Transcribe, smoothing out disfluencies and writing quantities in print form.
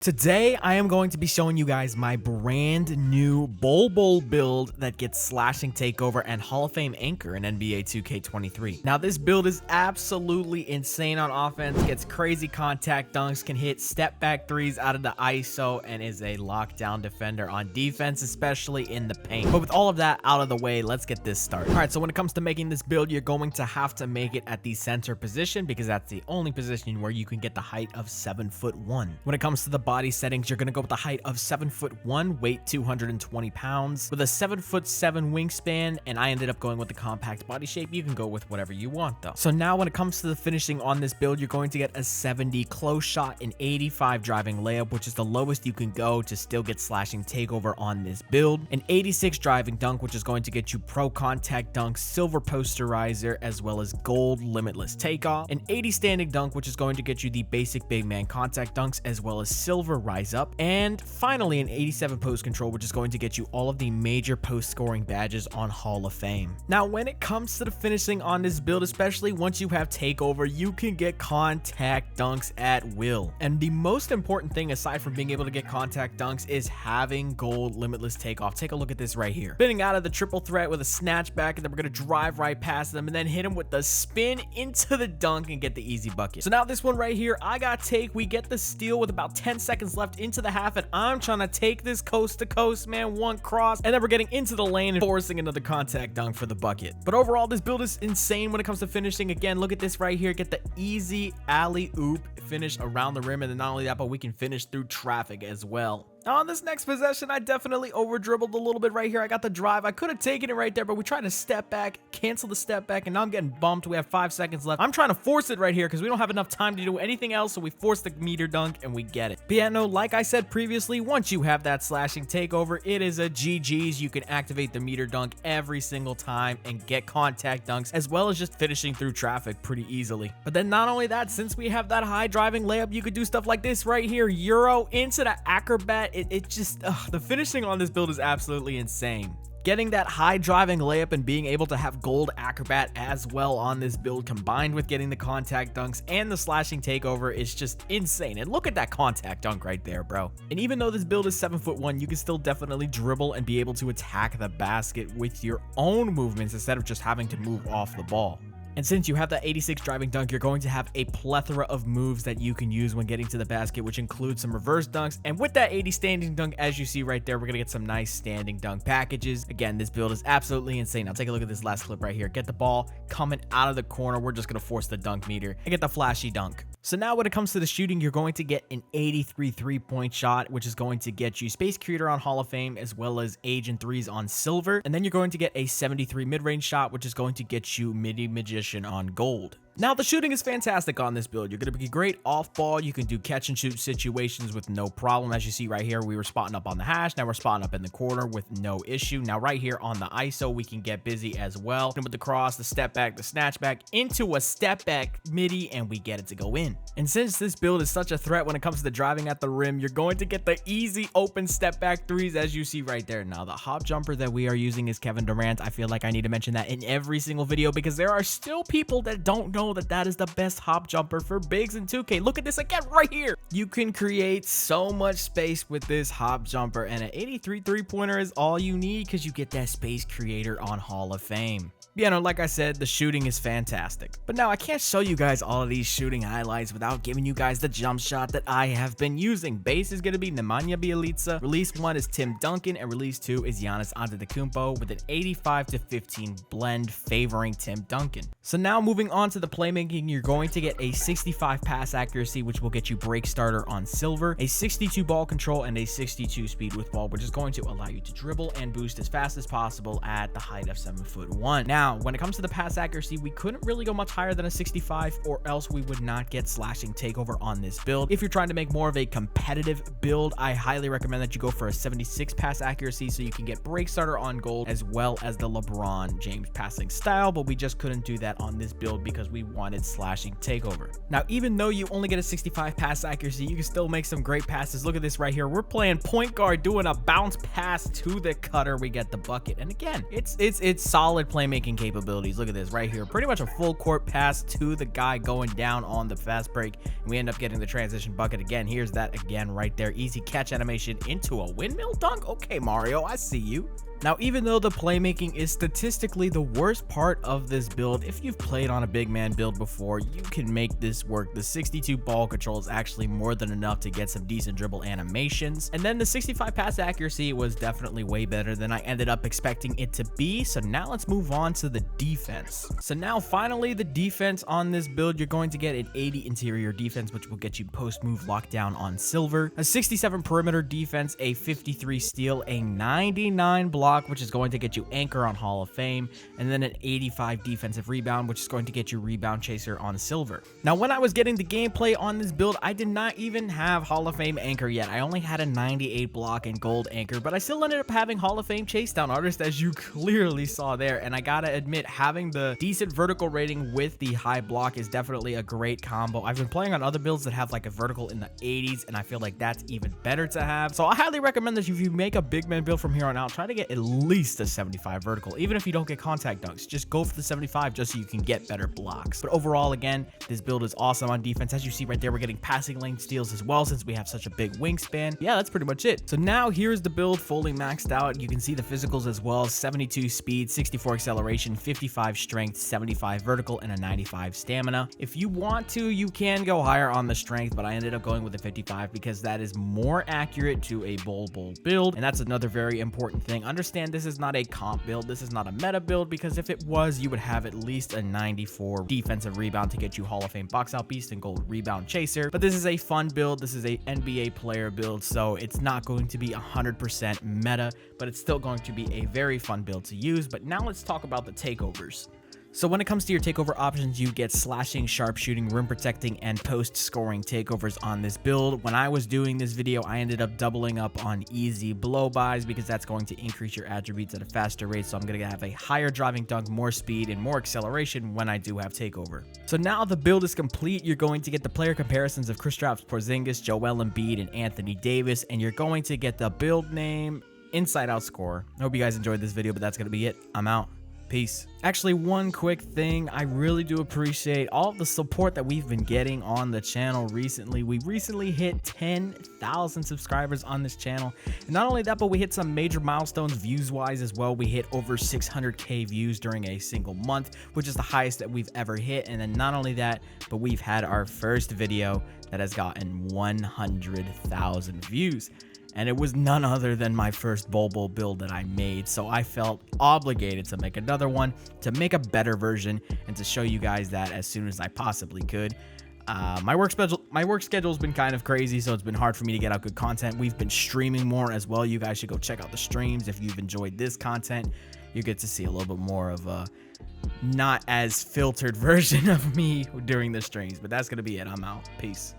Today, I am going to be showing you guys my brand new Bol Bol build that gets slashing takeover and Hall of Fame anchor in NBA 2K23. Now, this build is absolutely insane on offense, gets crazy contact dunks, can hit step back threes out of the ISO, and is a lockdown defender on defense, especially in the paint. But with all of that out of the way, let's get this started. All right, so when it comes to making this build, you're going to have to make it at the center position because that's the only position where you can get the height of 7'1". When it comes to the body settings, you're gonna go with the height of 7'1", weight 220 pounds, with a 7'7" wingspan, and I ended up going with the compact body shape. You can go with whatever you want though. So now when it comes to the finishing on this build, you're going to get a 70 close shot, an 85 driving layup, which is the lowest you can go to still get slashing takeover on this build, an 86 driving dunk, which is going to get you pro contact dunk, silver posterizer, as well as gold limitless takeoff, an 80 standing dunk, which is going to get you the basic big man contact dunks, as well as silver rise up, and finally an 87 post control, which is going to get you all of the major post scoring badges on Hall of Fame. Now, when it comes to the finishing on this build, especially once you have takeover, you can get contact dunks at will. And the most important thing, aside from being able to get contact dunks, is having gold limitless takeoff. Take a look at this right here. Spinning out of the triple threat with a snatch back, and then we're going to drive right past them and then hit him with the spin into the dunk and get the easy bucket. So now this one right here, I got take. We get the steal with about 10 seconds left into the half, and I'm trying to take this coast to coast, man, one cross, and then we're getting into the lane and forcing another contact dunk for the bucket. But overall, this build is insane when it comes to finishing. Again, look at this right here. Get the easy alley oop finish around the rim, and then not only that, but we can finish through traffic as well. Now on this next possession, I definitely over dribbled a little bit right here. I got the drive. I could have taken it right there, but we tried to step back, cancel the step back, and now I'm getting bumped. We have 5 seconds left. I'm trying to force it right here because we don't have enough time to do anything else, so we force the meter dunk and we get it. But yeah, no, like I said previously, once you have that slashing takeover, it is a GG's. You can activate the meter dunk every single time and get contact dunks, as well as just finishing through traffic pretty easily. But then not only that, since we have that high driving layup, you could do stuff like this right here. Euro into the acrobat. It just, the finishing on this build is absolutely insane. Getting that high driving layup and being able to have gold acrobat as well on this build, combined with getting the contact dunks and the slashing takeover, is just insane. And look at that contact dunk right there, bro. And even though this build is 7'1", you can still definitely dribble and be able to attack the basket with your own movements instead of just having to move off the ball. And since you have that 86 driving dunk, you're going to have a plethora of moves that you can use when getting to the basket, which includes some reverse dunks. And with that 80 standing dunk, as you see right there, we're going to get some nice standing dunk packages. Again, this build is absolutely insane. Now take a look at this last clip right here. Get the ball coming out of the corner. We're just going to force the dunk meter and get the flashy dunk. So now when it comes to the shooting, you're going to get an 83 three-point shot, which is going to get you Space Creator on Hall of Fame, as well as Age and Threes on Silver. And then you're going to get a 73 mid-range shot, which is going to get you Midi Magician on Gold. Now, the shooting is fantastic on this build. You're going to be great off ball. You can do catch and shoot situations with no problem. As you see right here, we were spotting up on the hash. Now we're spotting up in the corner with no issue. Now right here on the ISO, we can get busy as well. And with the cross, the step back, the snatch back into a step back midi, and we get it to go in. And since this build is such a threat when it comes to the driving at the rim, you're going to get the easy open step back threes, as you see right there. Now the hop jumper that we are using is Kevin Durant. I feel like I need to mention that in every single video because there are still people that don't know that is the best hop jumper for bigs in 2K. Look at this again right here. You can create so much space with this hop jumper, and an 83 three-pointer is all you need because you get that Space Creator on Hall of Fame. Yeah, no, like I said, the shooting is fantastic. But now I can't show you guys all of these shooting highlights without giving you guys the jump shot that I have been using. Base is going to be Nemanja Bjelica. Release 1 is Tim Duncan, and release 2 is Giannis Antetokounmpo with an 85-15 blend favoring Tim Duncan. So now moving on to the playmaking, you're going to get a 65 pass accuracy, which will get you break starter on Silver, a 62 ball control, and a 62 speed with ball, which is going to allow you to dribble and boost as fast as possible at the height of 7'1". Now, when it comes to the pass accuracy, we couldn't really go much higher than a 65, or else we would not get slashing takeover on this build. If you're trying to make more of a competitive build, I highly recommend that you go for a 76 pass accuracy so you can get break starter on Gold, as well as the LeBron James passing style, but we just couldn't do that on this build because we wanted slashing takeover. Now, even though you only get a 65 pass accuracy, you can still make some great passes. Look at this right here. We're playing point guard, doing a bounce pass to the cutter. We get the bucket. And again, it's solid playmaking braking capabilities. Look at this right here. Pretty much a full court pass to the guy going down on the fast break. And we end up getting the transition bucket again. Here's that again right there. Easy catch animation into a windmill dunk. Okay, Mario, I see you. Now, even though the playmaking is statistically the worst part of this build, if you've played on a big man build before, you can make this work. The 62 ball control is actually more than enough to get some decent dribble animations. And then the 65 pass accuracy was definitely way better than I ended up expecting it to be. So now let's move on to the defense. So now finally the defense on this build, you're going to get an 80 interior defense, which will get you post move lockdown on silver, a 67 perimeter defense, a 53 steal, a 99 block, which is going to get you anchor on Hall of Fame, and then an 85 defensive rebound, which is going to get you rebound chaser on silver. Now, when I was getting the gameplay on this build, I did not even have Hall of Fame anchor yet. I only had a 98 block and gold anchor, but I still ended up having Hall of Fame chase down artist, as you clearly saw there. And I gotta admit, having the decent vertical rating with the high block is definitely a great combo. I've been playing on other builds that have like a vertical in the 80s, and I feel like that's even better to have. So I highly recommend that if you make a big man build from here on out, try to get at least a 75 vertical. Even if you don't get contact dunks, just go for the 75 just so you can get better blocks. But overall, again, this build is awesome on defense. As you see right there, we're getting passing lane steals as well since we have such a big wingspan. Yeah, that's pretty much it. So now here's the build fully maxed out. You can see the physicals as well: 72 speed, 64 acceleration, 55 strength, 75 vertical, and a 95 stamina. If you want to, you can go higher on the strength, but I ended up going with a 55 because that is more accurate to a Bol Bol build. And that's another very important thing. Understand this is not a comp build. This is not a meta build, because if it was, you would have at least a 94 defensive rebound to get you Hall of Fame box out beast and gold rebound chaser. But this is a fun build. This is a NBA player build, so it's not going to be 100% meta, but it's still going to be a very fun build to use. But now let's talk about the takeovers. So when it comes to your takeover options, you get slashing, sharpshooting, rim protecting, and post scoring takeovers on this build. When I was doing this video, I ended up doubling up on easy blow bys because that's going to increase your attributes at a faster rate. So I'm going to have a higher driving dunk, more speed, and more acceleration when I do have takeover. So now the build is complete. You're going to get the player comparisons of Kristaps Porzingis, Joel Embiid, and Anthony Davis, and you're going to get the build name, inside out score. I hope you guys enjoyed this video, but that's going to be it. I'm out. Peace. Actually, one quick thing, I really do appreciate all of the support that we've been getting on the channel recently. We recently hit 10,000 subscribers on this channel, and not only that, but we hit some major milestones views wise as well. We hit over 600k views during a single month, which is the highest that we've ever hit. And then not only that, but we've had our first video that has gotten 100,000 views. And it was none other than my first Bol Bol build that I made. So I felt obligated to make another one, to make a better version, and to show you guys that as soon as I possibly could. My work schedule's been kind of crazy, so it's been hard for me to get out good content. We've been streaming more as well. You guys should go check out the streams. If you've enjoyed this content, you get to see a little bit more of a not as filtered version of me during the streams. But that's going to be it. I'm out. Peace.